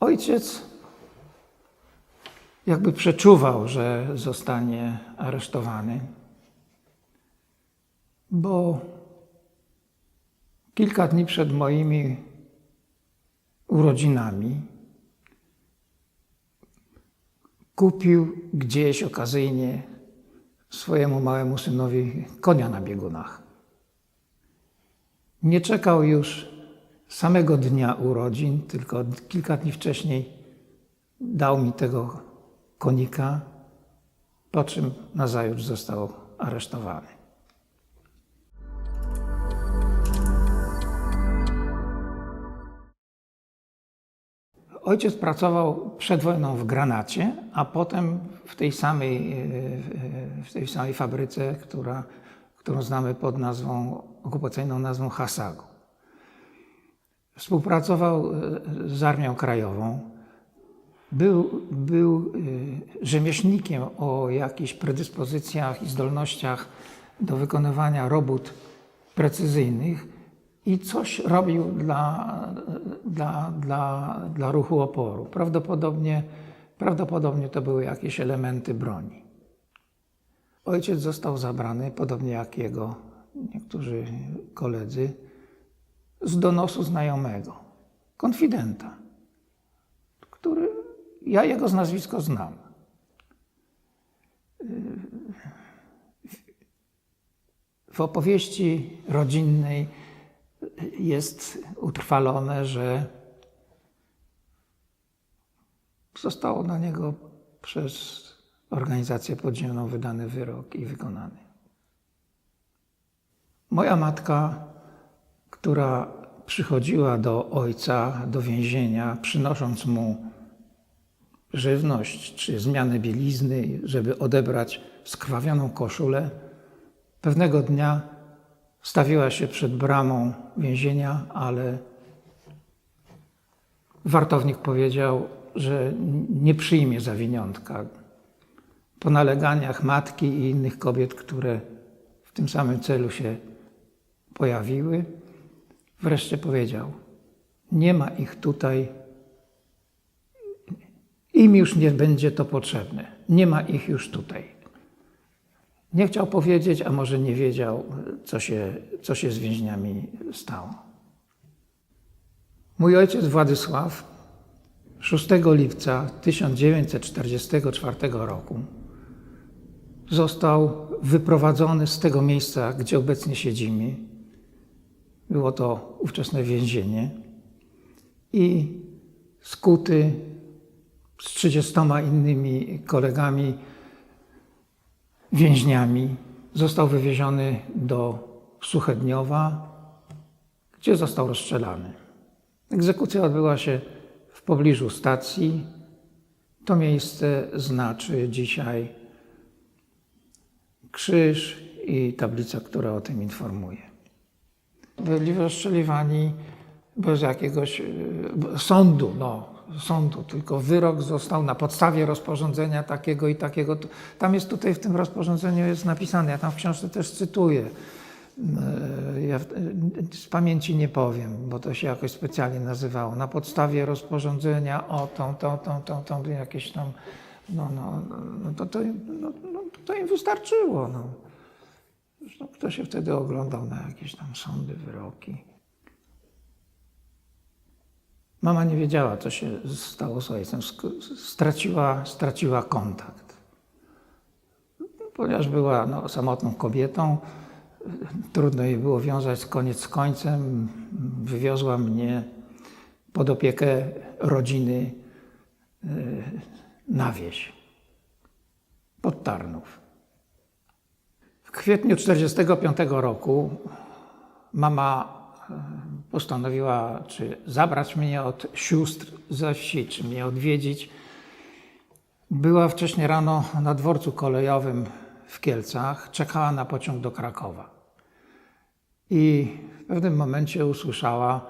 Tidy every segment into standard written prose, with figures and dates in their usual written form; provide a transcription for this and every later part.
Ojciec jakby przeczuwał, że zostanie aresztowany, bo kilka dni przed moimi urodzinami kupił gdzieś okazyjnie swojemu małemu synowi konia na biegunach. Nie czekał już samego dnia urodzin, tylko kilka dni wcześniej dał mi tego konika, po czym nazajutrz został aresztowany. Ojciec pracował przed wojną w Granacie, a potem w tej samej fabryce, którą znamy pod okupacyjną nazwą Hasagu. Współpracował z Armią Krajową. Był rzemieślnikiem o jakichś predyspozycjach i zdolnościach do wykonywania robót precyzyjnych i coś robił dla ruchu oporu. Prawdopodobnie to były jakieś elementy broni. Ojciec został zabrany, podobnie jak jego niektórzy koledzy, z donosu znajomego, konfidenta, ja jego z nazwiska znam. W opowieści rodzinnej jest utrwalone, że został na niego przez organizację podziemną wydany wyrok i wykonany. Moja matka, która przychodziła do ojca, do więzienia, przynosząc mu żywność czy zmianę bielizny, żeby odebrać skrwawioną koszulę, pewnego dnia stawiła się przed bramą więzienia, ale wartownik powiedział, że nie przyjmie zawiniątka. Po naleganiach matki i innych kobiet, które w tym samym celu się pojawiły, wreszcie powiedział: nie ma ich tutaj, im już nie będzie to potrzebne, nie ma ich już tutaj. Nie chciał powiedzieć, a może nie wiedział, co się z więźniami stało. Mój ojciec Władysław 6 lipca 1944 roku został wyprowadzony z tego miejsca, gdzie obecnie siedzimy. Było to ówczesne więzienie i skuty z 30 innymi kolegami więźniami został wywieziony do Suchedniowa, gdzie został rozstrzelany. Egzekucja odbyła się w pobliżu stacji. To miejsce znaczy dzisiaj krzyż i tablica, która o tym informuje. Byli rozstrzeliwani bez jakiegoś sądu, tylko wyrok został na podstawie rozporządzenia takiego i takiego. Tam jest tutaj w tym rozporządzeniu jest napisane, ja tam w książce też cytuję. Ja z pamięci nie powiem, bo to się jakoś specjalnie nazywało. Na podstawie rozporządzenia o tą jakieś tam, to im wystarczyło. No. Zresztą kto się wtedy oglądał na jakieś tam sądy, wyroki. Mama nie wiedziała, co się stało z ojcem. Straciła kontakt. Ponieważ była samotną kobietą, trudno jej było wiązać koniec z końcem. Wywiozła mnie pod opiekę rodziny na wieś, pod Tarnów. W kwietniu 1945 roku mama postanowiła, czy zabrać mnie od sióstr ze wsi, czy mnie odwiedzić. Była wcześnie rano na dworcu kolejowym w Kielcach, czekała na pociąg do Krakowa. I w pewnym momencie usłyszała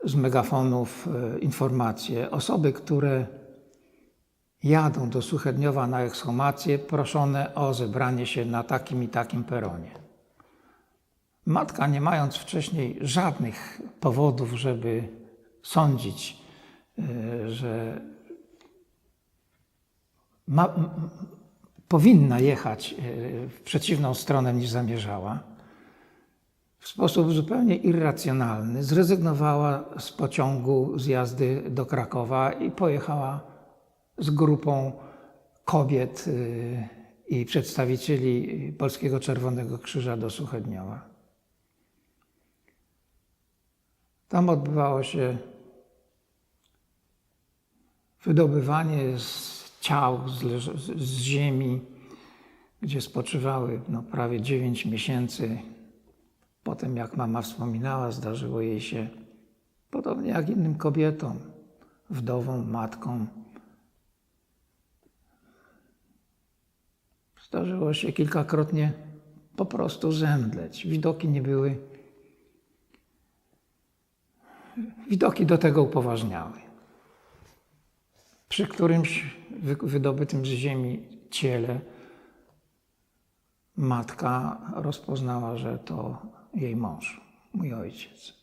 z megafonów informacje: osoby, które jadą do Suchedniowa na ekshumację, proszone o zebranie się na takim i takim peronie. Matka, nie mając wcześniej żadnych powodów, żeby sądzić, że powinna jechać w przeciwną stronę niż zamierzała, w sposób zupełnie irracjonalny zrezygnowała z pociągu z jazdy do Krakowa i pojechała z grupą kobiet i przedstawicieli Polskiego Czerwonego Krzyża do Suchedniowa. Tam odbywało się wydobywanie z ciał z ziemi, gdzie spoczywały prawie 9 miesięcy. Potem, jak mama wspominała, zdarzyło jej się, podobnie jak innym kobietom, wdowom, matkom, zdarzyło się kilkakrotnie po prostu zemdleć. Widoki do tego upoważniały. Przy którymś wydobytym z ziemi ciele matka rozpoznała, że to jej mąż, mój ojciec.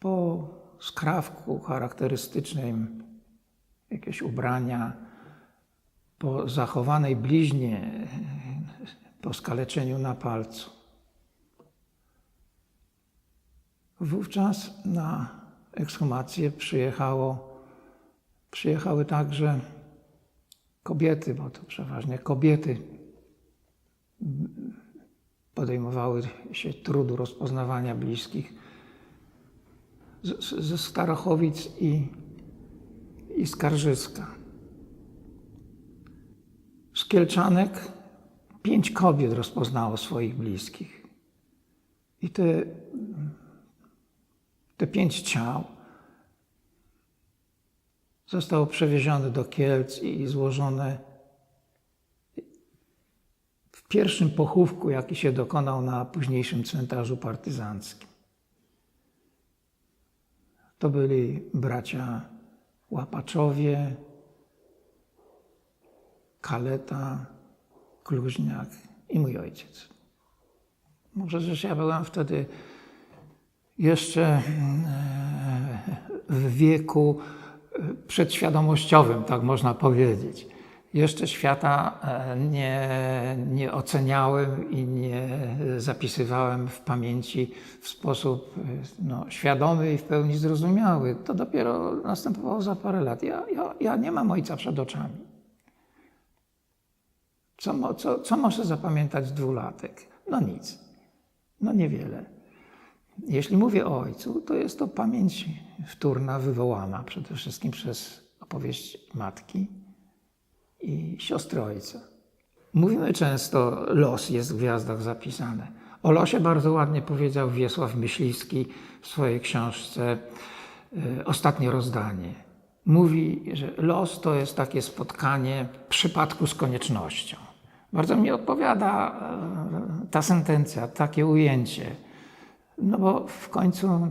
Po skrawku charakterystycznym, jakieś ubrania, po zachowanej bliźnie, po skaleczeniu na palcu. Wówczas na ekshumację przyjechały także kobiety, bo to przeważnie kobiety podejmowały się trudu rozpoznawania bliskich ze Starachowic i Skarżyska. Z Kielczanek 5 kobiet rozpoznało swoich bliskich. I te 5 ciał zostało przewiezione do Kielc i złożone w pierwszym pochówku, jaki się dokonał na późniejszym cmentarzu partyzanckim. To byli bracia Łapaczowie, Kaleta, Kluźniak i mój ojciec. Może, że ja byłem wtedy jeszcze w wieku przedświadomościowym, tak można powiedzieć. Jeszcze świata nie oceniałem i nie zapisywałem w pamięci w sposób świadomy i w pełni zrozumiały. To dopiero następowało za parę lat. Ja nie mam ojca przed oczami. Co może zapamiętać 2-latek? No nic. No niewiele. Jeśli mówię o ojcu, to jest to pamięć wtórna, wywołana przede wszystkim przez opowieść matki i siostry ojca. Mówimy często, los jest w gwiazdach zapisany. O losie bardzo ładnie powiedział Wiesław Myśliwski w swojej książce Ostatnie rozdanie. Mówi, że los to jest takie spotkanie przypadku z koniecznością. Bardzo mi odpowiada ta sentencja, takie ujęcie. No bo w końcu,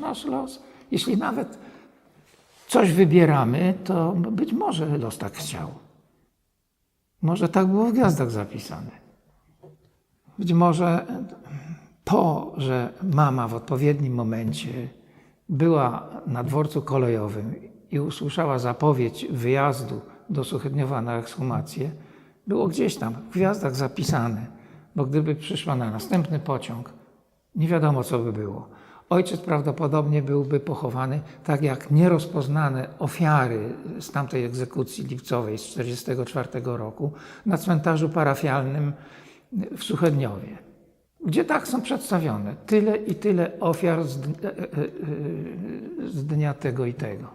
nasz los. Jeśli nawet coś wybieramy, to być może los tak chciał. Może tak było w gwiazdach zapisane. Być może to, że mama w odpowiednim momencie była na dworcu kolejowym i usłyszała zapowiedź wyjazdu do Suchedniowa na ekshumację, było gdzieś tam w gwiazdach zapisane, bo gdyby przyszła na następny pociąg, nie wiadomo, co by było. Ojciec prawdopodobnie byłby pochowany tak jak nierozpoznane ofiary z tamtej egzekucji lipcowej z 1944 roku na cmentarzu parafialnym w Suchedniowie, gdzie tak są przedstawione tyle i tyle ofiar z dnia tego i tego.